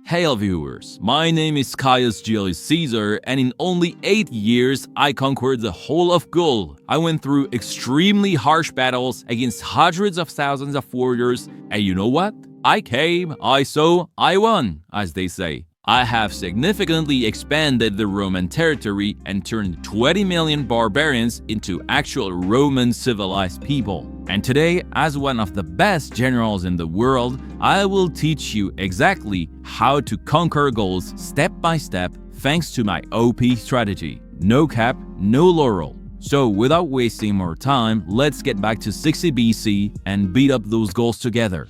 Hail viewers, my name is Julius Caesar, and in only 8 years I conquered the whole of Gaul. I went through extremely harsh battles against hundreds of thousands of warriors, and you know what? I came, I saw, I won, as they say. I have significantly expanded the Roman territory and turned 20 million barbarians into actual Roman civilized people. And today, as one of the best generals in the world, I will teach you exactly how to conquer Gauls step by step thanks to my OP strategy. No cap, no laurel. So without wasting more time, let's get back to 60 BC and beat up those Gauls together.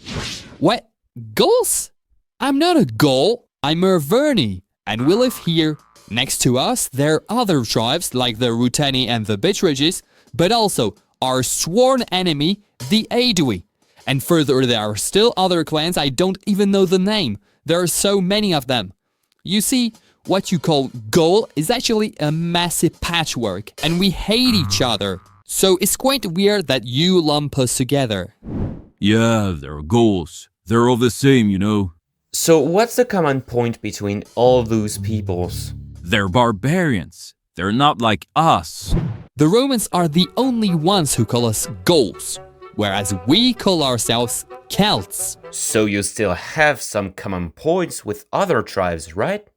What? Gauls? I'm not a Gaul. I'm a Verni, and we live here. Next to us, there are other tribes like the Ruteni and the Bitridges, but also our sworn enemy, the Aedui. And further, there are still other clans I don't even know the name. There are so many of them. You see, what you call Gaul is actually a massive patchwork, and we hate each other. So it's quite weird that you lump us together. Yeah, they're Gauls. They're all the same, you know. So what's the common point between all those peoples? They're barbarians. They're not like us. The Romans are the only ones who call us Gauls, whereas we call ourselves Celts. So you still have some common points with other tribes, right?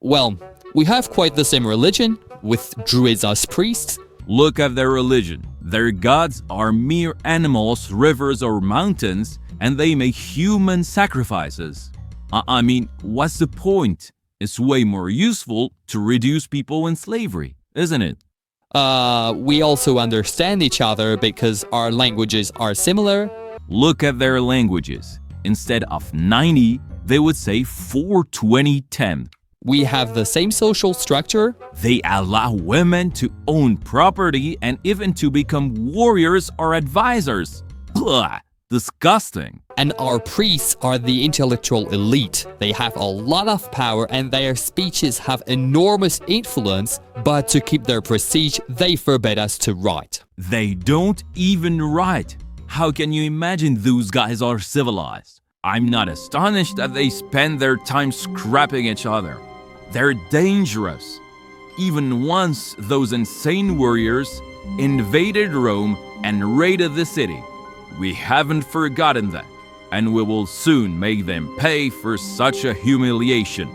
Well, we have quite the same religion, with druids as priests. Look at their religion. Their gods are mere animals, rivers or mountains, and they make human sacrifices. I mean, what's the point? It's way more useful to reduce people in slavery, isn't it? We also understand each other because our languages are similar. Look at their languages. Instead of 90, they would say 420-10. We have the same social structure. They allow women to own property and even to become warriors or advisors. Blah! Disgusting. And our priests are the intellectual elite. They have a lot of power and their speeches have enormous influence, but to keep their prestige, they forbid us to write. They don't even write. How can you imagine those guys are civilized? I'm not astonished that they spend their time scrapping each other. They're dangerous. Even once those insane warriors invaded Rome and raided the city. We haven't forgotten that, and we will soon make them pay for such a humiliation.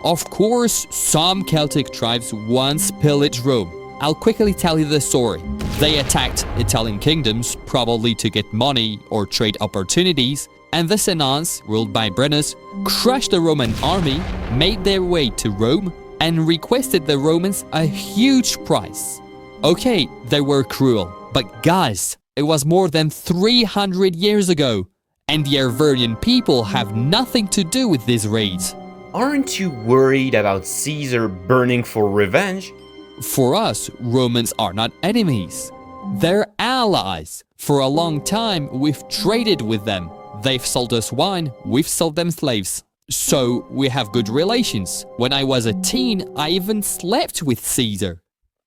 Of course, some Celtic tribes once pillaged Rome. I'll quickly tell you the story. They attacked Italian kingdoms, probably to get money or trade opportunities, and the Senons, ruled by Brennus, crushed the Roman army, made their way to Rome, and requested the Romans a huge price. Okay, they were cruel, but guys, it was more than 300 years ago, and the Arvernian people have nothing to do with these raids. Aren't you worried about Caesar burning for revenge? For us, Romans are not enemies. They're allies. For a long time, we've traded with them. They've sold us wine, we've sold them slaves. So we have good relations. When I was a teen, I even slept with Caesar.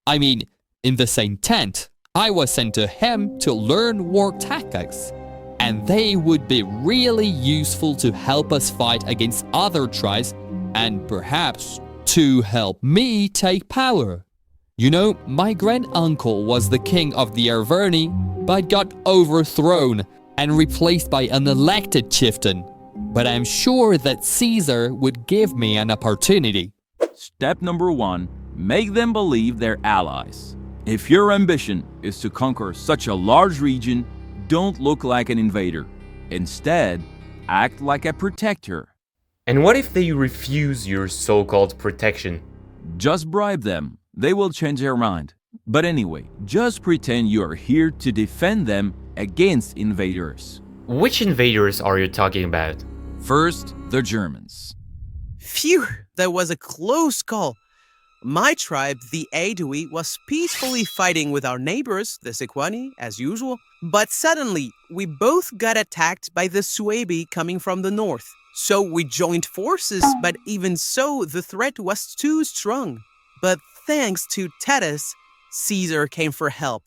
I mean, in the same tent. I was sent to him to learn war tactics, and they would be really useful to help us fight against other tribes and perhaps to help me take power. You know, my grand-uncle was the king of the Arverni, but got overthrown and replaced by an elected chieftain. But I'm sure that Caesar would give me an opportunity. Step number 1, make them believe they're allies. If your ambition is to conquer such a large region, don't look like an invader. Instead, act like a protector. And what if they refuse your so-called protection? Just bribe them. They will change their mind. But anyway, just pretend you are here to defend them against invaders. Which invaders are you talking about? First, the Germans. Phew, that was a close call. My tribe, the Aedui, was peacefully fighting with our neighbors, the Sequani, as usual. But suddenly, we both got attacked by the Suebi coming from the north. So we joined forces, but even so, the threat was too strong. But thanks to Titus, Caesar came for help.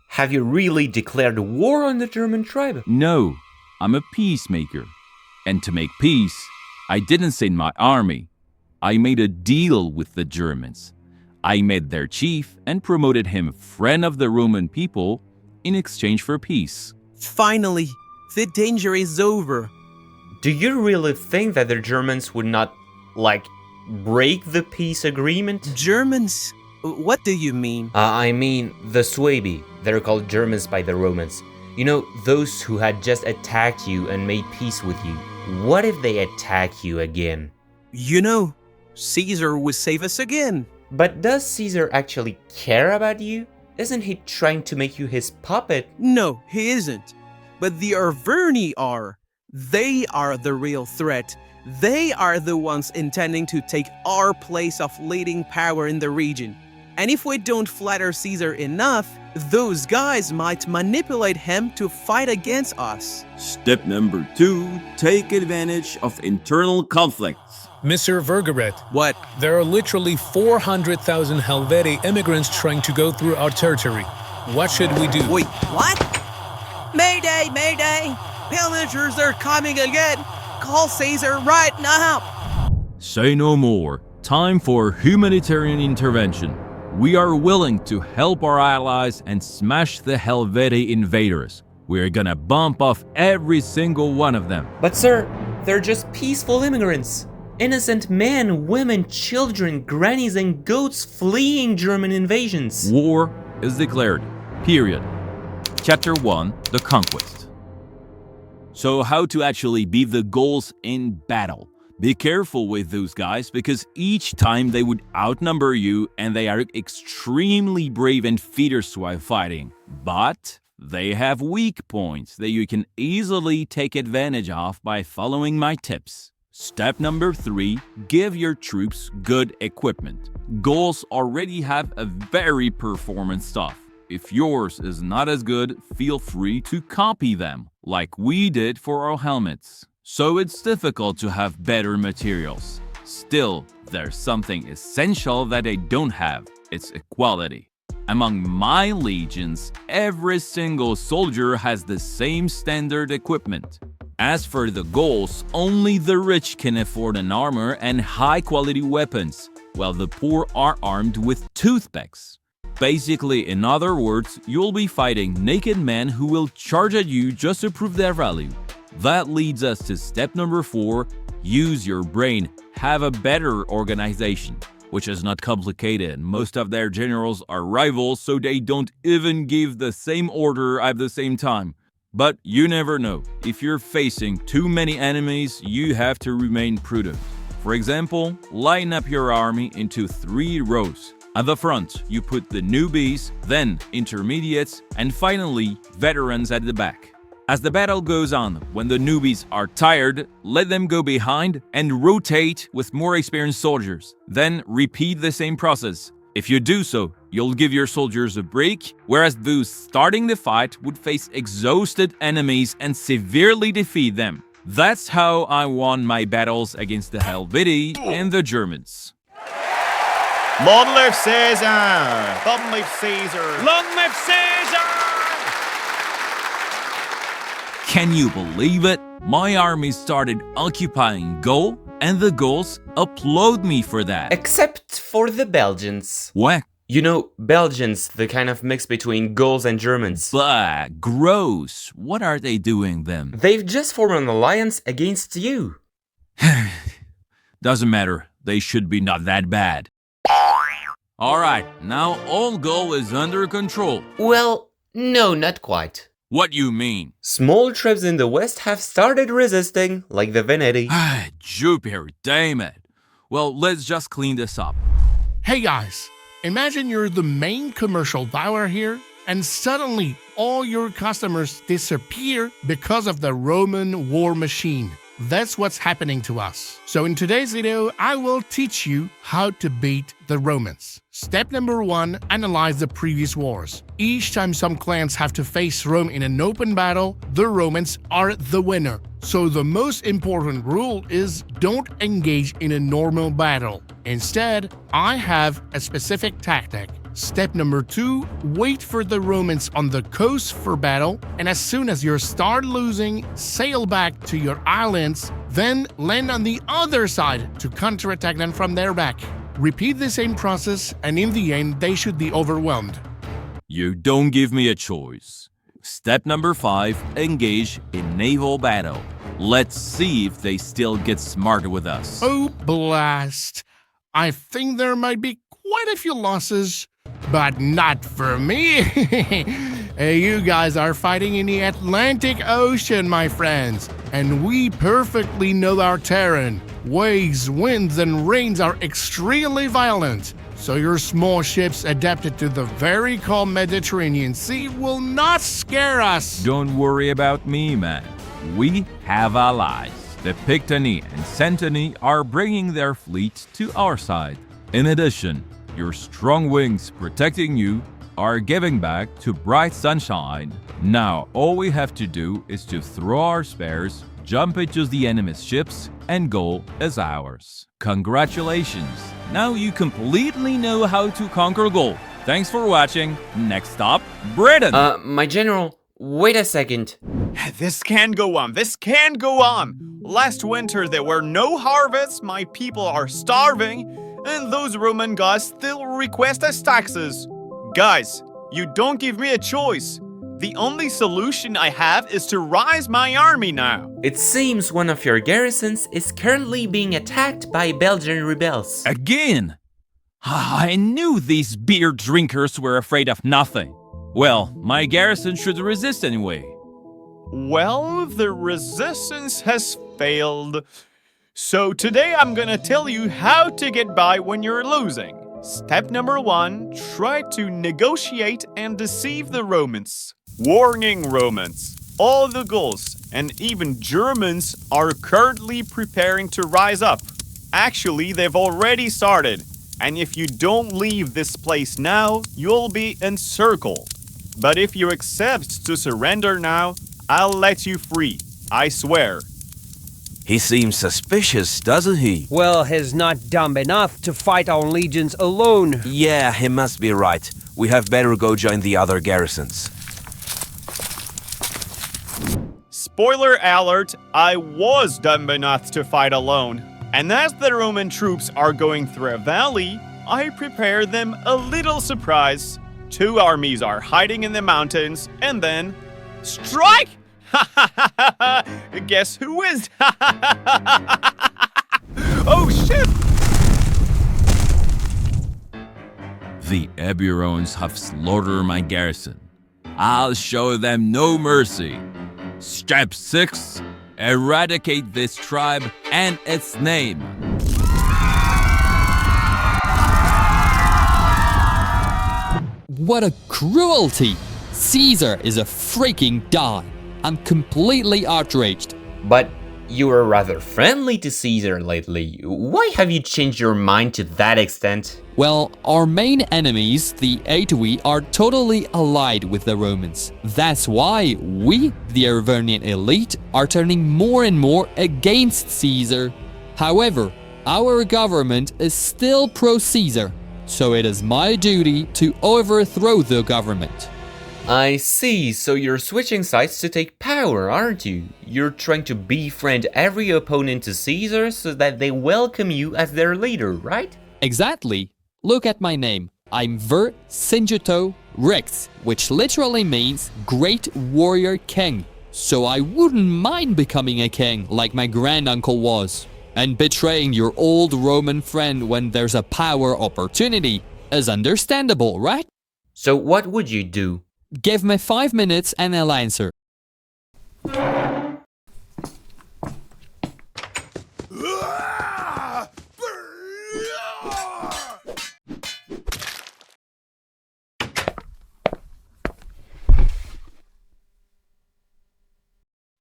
Have you really declared war on the German tribe? No, I'm a peacemaker. And to make peace, I didn't send my army. I made a deal with the Germans. I met their chief and promoted him friend of the Roman people in exchange for peace. Finally, the danger is over. Do you really think that the Germans would not, break the peace agreement? Germans? What do you mean? I mean, the Suebi. They're called Germans by the Romans. You know, those who had just attacked you and made peace with you. What if they attack you again? You know, Caesar will save us again. But does Caesar actually care about you? Isn't he trying to make you his puppet? No, he isn't. But the Arverni are. They are the real threat. They are the ones intending to take our place of leading power in the region. And if we don't flatter Caesar enough, those guys might manipulate him to fight against us. Step number 2, take advantage of internal conflicts. Mr. Vergeret, What? there are literally 400,000 Helvetii immigrants trying to go through our territory. What should we do? Wait, what? Mayday, mayday! Pillagers are coming again! Call Caesar right now! Say no more. Time for humanitarian intervention. We are willing to help our allies and smash the Helvetii invaders. We're gonna bump off every single one of them. But sir, they're just peaceful immigrants. Innocent men, women, children, grannies and goats fleeing German invasions. War is declared. Period. Chapter 1, The Conquest. So how to actually beat the Gauls in battle. Be careful with those guys because each time they would outnumber you and they are extremely brave and fierce while fighting. But they have weak points that you can easily take advantage of by following my tips. Step number 3, give your troops good equipment. Gauls already have a very performance stuff. If yours is not as good, feel free to copy them, like we did for our helmets. So it's difficult to have better materials. Still, there's something essential that they don't have. It's equality. Among my legions, every single soldier has the same standard equipment. As for the Gauls, only the rich can afford an armor and high-quality weapons, while the poor are armed with toothpicks. Basically, in other words, you'll be fighting naked men who will charge at you just to prove their value. That leads us to step number 4, use your brain, have a better organization, which is not complicated. Most of their generals are rivals, so they don't even give the same order at the same time. But you never know. If you're facing too many enemies, you have to remain prudent. For example, line up your army into 3 rows. At the front, you put the newbies, then intermediates, and finally, veterans at the back. As the battle goes on, when the newbies are tired, let them go behind and rotate with more experienced soldiers. Then repeat the same process. If you do so, you'll give your soldiers a break, whereas those starting the fight would face exhausted enemies and severely defeat them. That's how I won my battles against the Helvetii and the Germans. Long live Caesar! Long live Caesar! Long live Caesar! Can you believe it? My army started occupying Gaul, and the Gauls applaud me for that. Except for the Belgians. What? You know, Belgians, the kind of mix between Gauls and Germans. Blah, gross. What are they doing then? They've just formed an alliance against you. Doesn't matter. They should be not that bad. Alright, now all Gaul is under control. Well, no, not quite. What you mean? Small tribes in the west have started resisting, like the Veneti. Jupiter, damn it. Well, let's just clean this up. Hey guys, imagine you're the main commercial buyer here, and suddenly all your customers disappear because of the Roman war machine. That's what's happening to us. So in today's video, I will teach you how to beat the Romans. Step number 1, analyze the previous wars. Each time some clans have to face Rome in an open battle, the Romans are the winner. So the most important rule is don't engage in a normal battle. Instead, I have a specific tactic. Step number 2, wait for the Romans on the coast for battle, and as soon as you start losing, sail back to your islands, Then land on the other side to counterattack them from their back. Repeat the same process, and in the end, they should be overwhelmed. You don't give me a choice. Step number 5, engage in naval battle. Let's see if they still get smarter with us. Oh, blast. I think there might be quite a few losses, but not for me. You guys are fighting in the Atlantic Ocean, my friends, and we perfectly know our terrain. Waves, winds, and rains are extremely violent, so your small ships adapted to the very calm Mediterranean Sea will not scare us. Don't worry about me, man. We have allies. The Pictani and Centani are bringing their fleet to our side. In addition, your strong wings protecting you are giving back to bright sunshine. Now, all we have to do is to throw our spares, jump into the enemy's ships, and goal is ours. Congratulations! Now you completely know how to conquer Gaul. Thanks for watching. Next stop, Britain! My general, wait a second. This can't go on. This can't go on. Last winter there were no harvests, my people are starving, and those Roman guys still request us taxes. Guys, you don't give me a choice. The only solution I have is to rise my army now. It seems one of your garrisons is currently being attacked by Belgian rebels. Again! I knew these beer drinkers were afraid of nothing. Well, my garrison should resist anyway. Well, the resistance has failed. So today I'm gonna tell you how to get by when you're losing. Step number 1, try to negotiate and deceive the Romans. Warning, Romans, all the Gauls and even Germans are currently preparing to rise up. Actually, they've already started. And if you don't leave this place now, you'll be encircled. But if you accept to surrender now, I'll let you free. I swear. He seems suspicious, doesn't he? Well, he's not dumb enough to fight our legions alone. Yeah, he must be right. We have better go join the other garrisons. Spoiler alert, I was dumb enough to fight alone. And as the Roman troops are going through a valley, I prepare them a little surprise. 2 armies are hiding in the mountains, and then... strike! Guess who is? Oh shit! The Eburones have slaughtered my garrison. I'll show them no mercy. Step 6. Eradicate this tribe and its name. What a cruelty! Caesar is a freaking dog. I'm completely outraged. But you were rather friendly to Caesar lately. Why have you changed your mind to that extent? Well, our main enemies, the Aedui, are totally allied with the Romans. That's why we, the Arvernian elite, are turning more and more against Caesar. However, our government is still pro-Caesar, so it is my duty to overthrow the government. I see, so you're switching sides to take power, aren't you? You're trying to befriend every opponent to Caesar so that they welcome you as their leader, right? Exactly. Look at my name. I'm Vercingetorix, which literally means Great Warrior King. So I wouldn't mind becoming a king like my granduncle was. And betraying your old Roman friend when there's a power opportunity is understandable, right? So what would you do? Give me 5 minutes and I'll answer.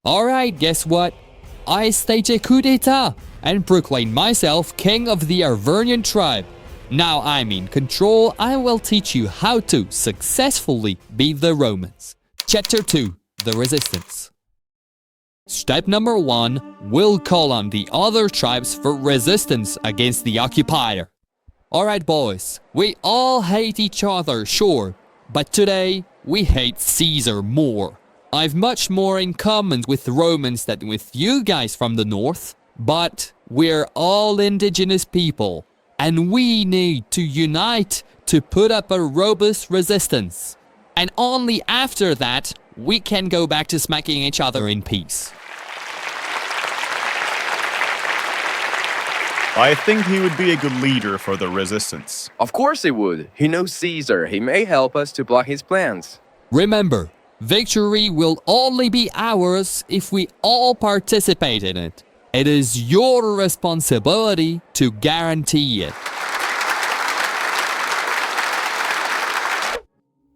Alright, guess what? I stage a coup d'etat and proclaim myself king of the Arvernian tribe. Now I'm in control, I will teach you how to successfully beat the Romans. Chapter 2, The Resistance. Step number 1, we'll call on the other tribes for resistance against the occupier. Alright boys, we all hate each other, sure, but today we hate Caesar more. I've much more in common with the Romans than with you guys from the north. But we're all indigenous people, and we need to unite to put up a robust resistance. And only after that, we can go back to smacking each other in peace. I think he would be a good leader for the resistance. Of course he would. He knows Caesar. He may help us to block his plans. Remember, victory will only be ours if we all participate in it. It is your responsibility to guarantee it.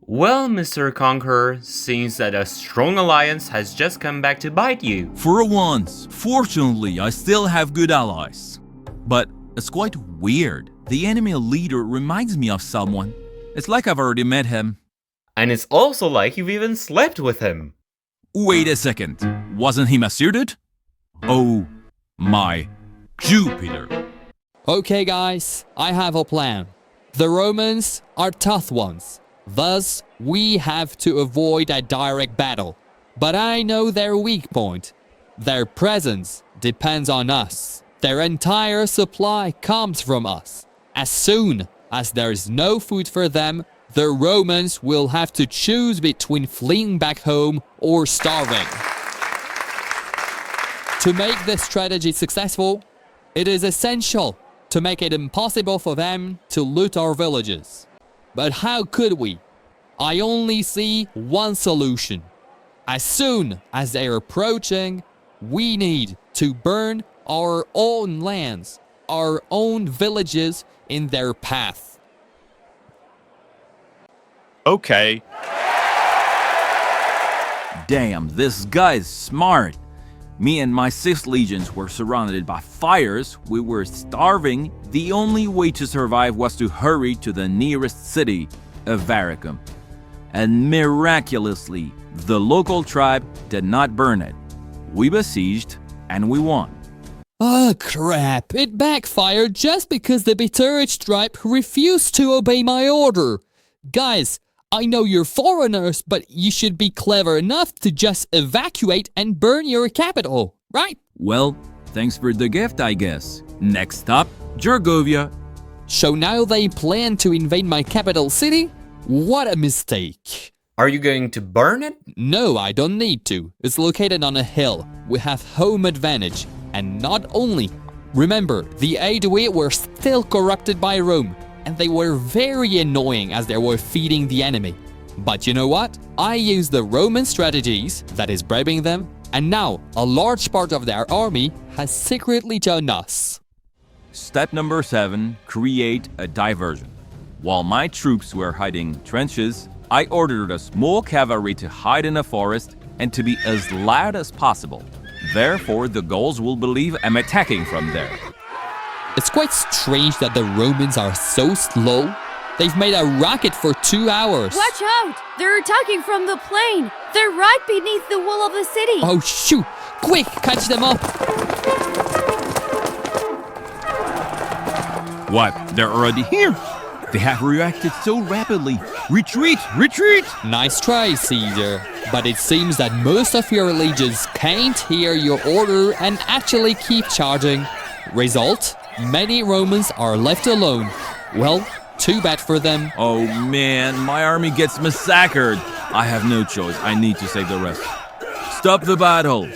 Well, Mr. Conqueror, seems that a strong alliance has just come back to bite you. For once, fortunately, I still have good allies. But it's quite weird. The enemy leader reminds me of someone. It's like I've already met him. And it's also like you've even slept with him. Wait a second. Wasn't he suited? Oh my Jupiter. Okay guys, I have a plan. The Romans are tough ones. Thus, we have to avoid a direct battle. But I know their weak point. Their presence depends on us. Their entire supply comes from us. As soon as there is no food for them, the Romans will have to choose between fleeing back home or starving. To make this strategy successful, it is essential to make it impossible for them to loot our villages. But how could we? I only see one solution. As soon as they are approaching, we need to burn our own lands, our own villages in their path. Okay. Damn, this guy's smart. Me and my 6 legions were surrounded by fires, we were starving. The only way to survive was to hurry to the nearest city, Avaricum. And miraculously, the local tribe did not burn it. We besieged and we won. Oh crap, it backfired just because the Bitterich tribe refused to obey my order. Guys, I know you're foreigners, but you should be clever enough to just evacuate and burn your capital, right? Well, thanks for the gift, I guess. Next stop, Gergovia. So now they plan to invade my capital city? What a mistake. Are you going to burn it? No, I don't need to. It's located on a hill. We have home advantage. And not only. Remember, the Aedui were still corrupted by Rome, and they were very annoying as they were feeding the enemy. But you know what? I used the Roman strategies, that is bribing them, and now a large part of their army has secretly joined us. Step number 7, create a diversion. While my troops were hiding trenches, I ordered a small cavalry to hide in a forest and to be as loud as possible. Therefore, the Gauls will believe I'm attacking from there. It's quite strange that the Romans are so slow. They've made a racket for 2 hours. Watch out! They're attacking from the plain! They're right beneath the wall of the city! Oh shoot! Quick, catch them up! What? They're already here? They have reacted so rapidly. Retreat! Retreat! Nice try, Caesar. But it seems that most of your legions can't hear your order and actually keep charging. Result? Many Romans are left alone. Well, too bad for them. Oh man, my army gets massacred. I have no choice. I need to save the rest. Stop the battle.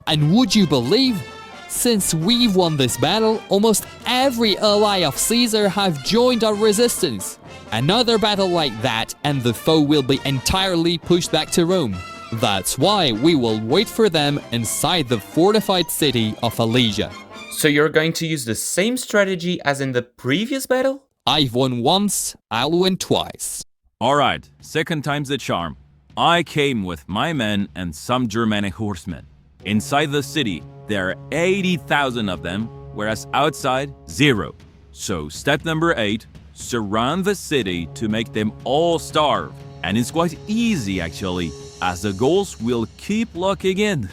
And would you believe? Since we've won this battle, almost every ally of Caesar have joined our resistance. Another battle like that and the foe will be entirely pushed back to Rome. That's why we will wait for them inside the fortified city of Alesia. So you're going to use the same strategy as in the previous battle? I've won once, I'll win twice. Alright, second time's the charm. I came with my men and some Germanic horsemen. Inside the city, there are 80,000 of them, whereas outside, 0. So step number 8, surround the city to make them all starve. And it's quite easy actually, as the Gauls will keep locking in.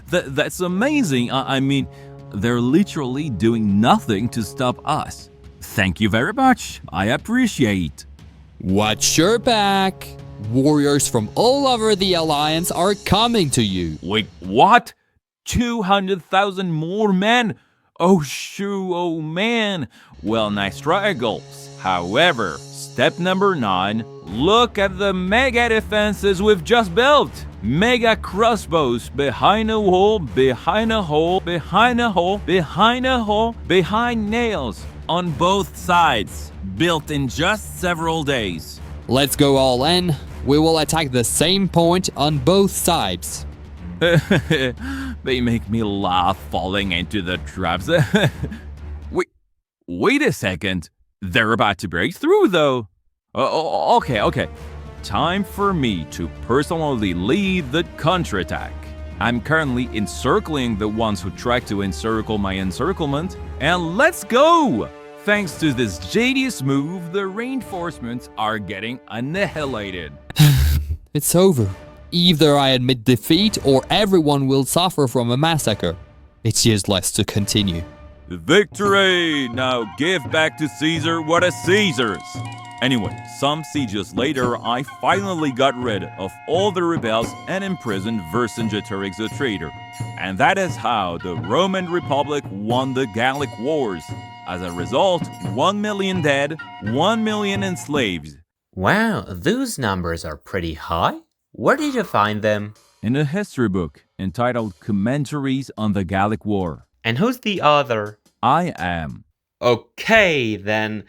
That's amazing. I mean, they're literally doing nothing to stop us. Thank you very much. I appreciate. Watch your back. Warriors from all over the Alliance are coming to you. Wait, what? 200,000 more men. Oh shoo, oh man. Well, nice try, Gauls. However, step number 9, look at the mega defenses we've just built. Mega crossbows behind a wall, behind a hole, behind a hole, behind a hole, behind nails on both sides, built in just several days. Let's go all in. We will attack the same point on both sides. They make me laugh falling into the traps. Wait a second. They're about to break through, though. Okay. Time for me to personally lead the counterattack. I'm currently encircling the ones who try to encircle my encirclement, and let's go! Thanks to this genius move, the reinforcements are getting annihilated. It's over. Either I admit defeat or everyone will suffer from a massacre. It's useless to continue. Victory! Now give back to Caesar what is Caesar's. Anyway, some sieges later, I finally got rid of all the rebels and imprisoned Vercingetorix the traitor. And that is how the Roman Republic won the Gallic Wars. As a result, 1 million dead, 1 million enslaved. Wow, those numbers are pretty high. Where did you find them? In a history book entitled Commentaries on the Gallic War. And who's the author? I am. Okay, then.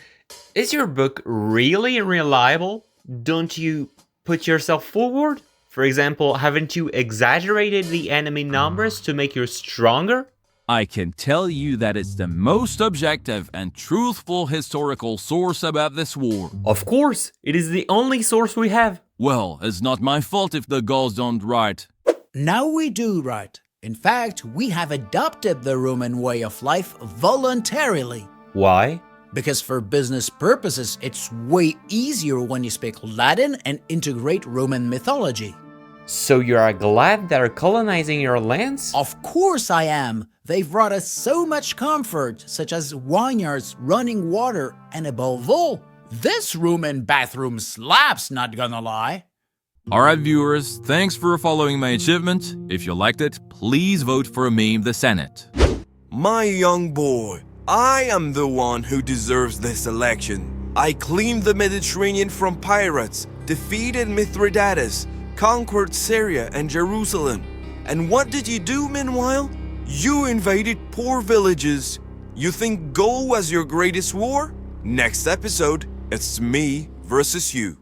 Is your book really reliable? Don't you put yourself forward? For example, haven't you exaggerated the enemy numbers to make you stronger? I can tell you that it's the most objective and truthful historical source about this war. Of course, it is the only source we have. Well, it's not my fault if the Gauls don't write. Now we do write. In fact, we have adopted the Roman way of life voluntarily. Why? Because for business purposes, it's way easier when you speak Latin and integrate Roman mythology. So you are glad they're colonizing your lands? Of course I am. They've brought us so much comfort, such as vineyards, running water, and above all, this Roman bathroom slaps, not gonna lie. Alright viewers, thanks for following my achievement. If you liked it, please vote for me in the Senate. My young boy, I am the one who deserves this election. I cleaned the Mediterranean from pirates, defeated Mithridates, conquered Syria and Jerusalem. And what did you do meanwhile? You invaded poor villages. You think Gaul was your greatest war? Next episode, it's me versus you.